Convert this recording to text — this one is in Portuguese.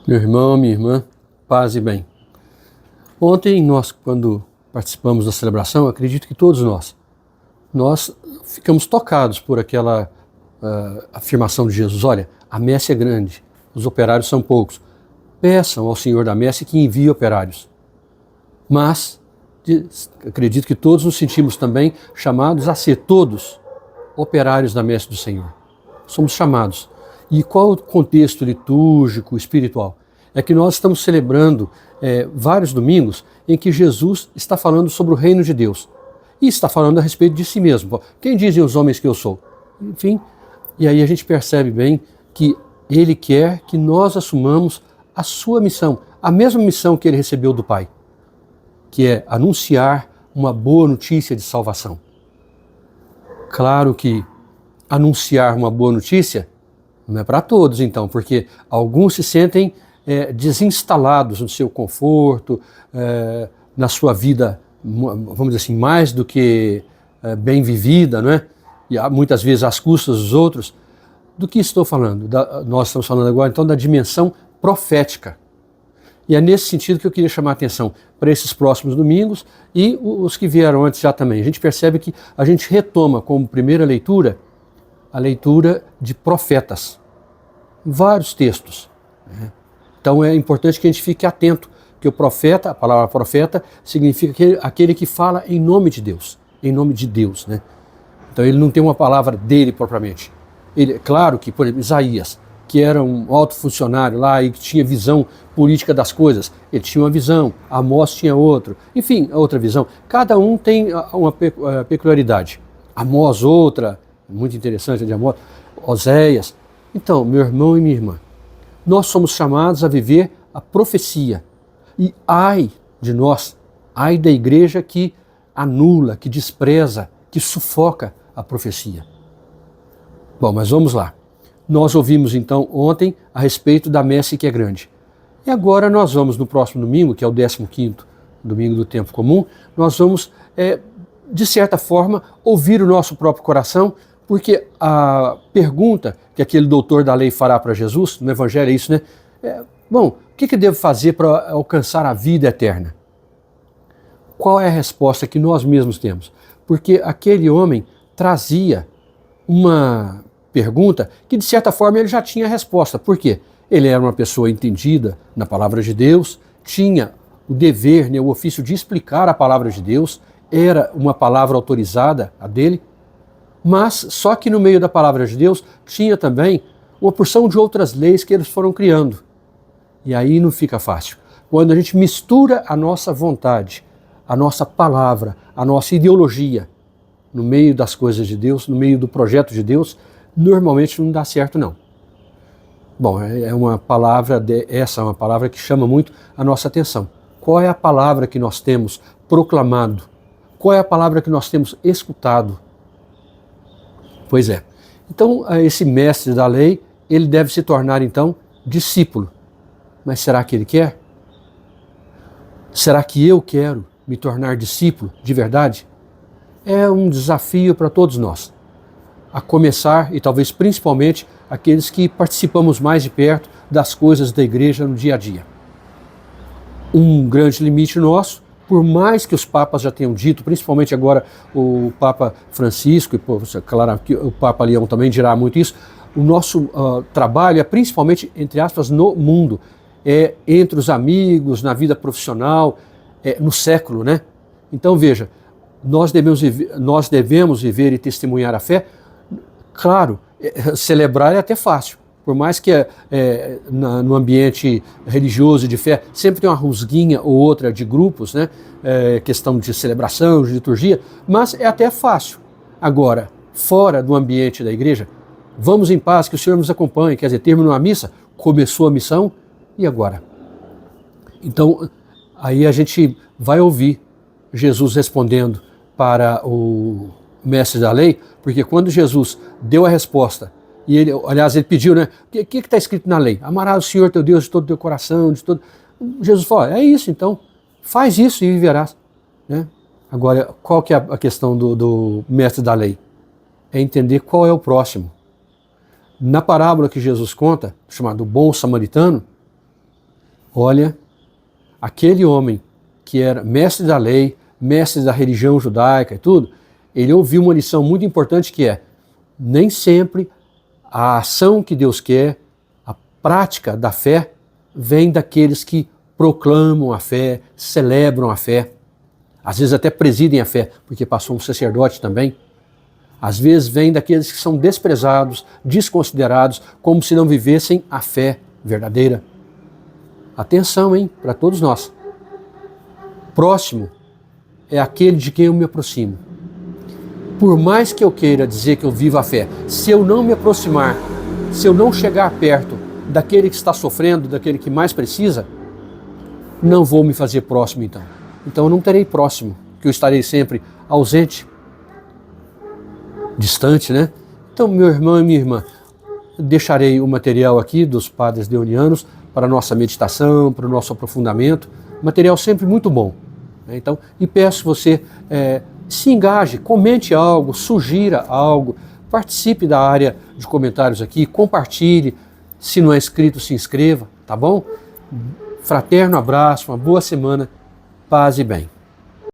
Meu irmão, minha irmã, paz e bem. Ontem nós, quando participamos da celebração, acredito que todos nós ficamos tocados por aquela afirmação de Jesus: olha, a messe é grande, os operários são poucos. Peçam ao Senhor da messe que envie operários. Mas acredito que todos nos sentimos também chamados a ser todos operários da messe do Senhor. Somos chamados. E qual o contexto litúrgico, espiritual? É que nós estamos celebrando vários domingos em que Jesus está falando sobre o reino de Deus. E está falando a respeito de si mesmo. Quem dizem os homens que eu sou? Enfim, e aí a gente percebe bem que Ele quer que nós assumamos a sua missão, a mesma missão que Ele recebeu do Pai, que é anunciar uma boa notícia de salvação. Claro que anunciar uma boa notícia não é para todos, então, porque alguns se sentem desinstalados no seu conforto, na sua vida, vamos dizer assim, mais do que bem vivida, não é? E muitas vezes às custas dos outros. Do que estou falando? Nós estamos falando agora, então, da dimensão profética. E é nesse sentido que eu queria chamar a atenção para esses próximos domingos e os que vieram antes já também. A gente percebe que a gente retoma como primeira leitura a leitura de profetas, vários textos. Então é importante que a gente fique atento, que o profeta, a palavra profeta, significa aquele que fala em nome de Deus, né? Então ele não tem uma palavra dele propriamente. Claro que, por exemplo, Isaías, que era um alto funcionário lá e que tinha visão política das coisas, ele tinha uma visão, Amós tinha outra visão. Cada um tem uma peculiaridade. Amós outra, muito interessante de Amós, Oséias. Então, meu irmão e minha irmã, nós somos chamados a viver a profecia. E ai de nós, ai da igreja que anula, que despreza, que sufoca a profecia. Bom, mas vamos lá. Nós ouvimos então ontem a respeito da messe que é grande. E agora nós vamos no próximo domingo, que é o 15º domingo do tempo comum, nós vamos, de certa forma, ouvir o nosso próprio coração, porque a pergunta que aquele doutor da lei fará para Jesus, no Evangelho é isso, né? Bom, o que eu devo fazer para alcançar a vida eterna? Qual é a resposta que nós mesmos temos? Porque aquele homem trazia uma pergunta que, de certa forma, ele já tinha a resposta. Por quê? Ele era uma pessoa entendida na palavra de Deus, tinha o dever, né, o ofício de explicar a palavra de Deus, era uma palavra autorizada a dele, mas só que no meio da palavra de Deus tinha também uma porção de outras leis que eles foram criando. E aí não fica fácil. Quando a gente mistura a nossa vontade, a nossa palavra, a nossa ideologia no meio das coisas de Deus, no meio do projeto de Deus, normalmente não dá certo não. Bom, essa é uma palavra que chama muito a nossa atenção. Qual é a palavra que nós temos proclamado? Qual é a palavra que nós temos escutado? Pois é. Então, esse mestre da lei, ele deve se tornar, então, discípulo. Mas será que ele quer? Será que eu quero me tornar discípulo de verdade? É um desafio para todos nós. A começar, e talvez principalmente, aqueles que participamos mais de perto das coisas da igreja no dia a dia. Um grande limite nosso, por mais que os papas já tenham dito, principalmente agora o Papa Francisco, e claro que o Papa Leão também dirá muito isso, o nosso trabalho é principalmente, entre aspas, no mundo, entre os amigos, na vida profissional, no século, né? Então veja, nós devemos viver e testemunhar a fé. Claro, celebrar é até fácil. Por mais que no ambiente religioso e de fé sempre tem uma rusguinha ou outra de grupos, né? Questão de celebração, de liturgia, mas é até fácil. Agora, fora do ambiente da igreja, vamos em paz, que o Senhor nos acompanhe. Quer dizer, terminou a missa, começou a missão, e agora? Então, aí a gente vai ouvir Jesus respondendo para o mestre da lei, porque quando Jesus deu a resposta, e ele pediu, né? O que está escrito na lei? Amarás o Senhor teu Deus de todo o teu coração, de todo... Jesus falou, é isso então, faz isso e viverás. Né? Agora, qual que é a questão do mestre da lei? É entender qual é o próximo. Na parábola que Jesus conta, chamado Bom Samaritano, Olha, aquele homem que era mestre da lei, mestre da religião judaica e tudo, ele ouviu uma lição muito importante que é: nem sempre a ação que Deus quer, a prática da fé, vem daqueles que proclamam a fé, celebram a fé, às vezes até presidem a fé, porque passou um sacerdote também. Às vezes vem daqueles que são desprezados, desconsiderados, como se não vivessem a fé verdadeira. Atenção, hein, para todos nós. Próximo é aquele de quem eu me aproximo. Por mais que eu queira dizer que eu vivo a fé, se eu não me aproximar, se eu não chegar perto daquele que está sofrendo, daquele que mais precisa, não vou me fazer próximo então. Então eu não terei próximo, que eu estarei sempre ausente, distante, né? Então, meu irmão e minha irmã, deixarei o material aqui dos padres deonianos para a nossa meditação, para o nosso aprofundamento. Material sempre muito bom. Então, e peço que você se engaje, comente algo, sugira algo, participe da área de comentários aqui, compartilhe. Se não é inscrito, se inscreva, tá bom? Fraterno abraço, uma boa semana, paz e bem.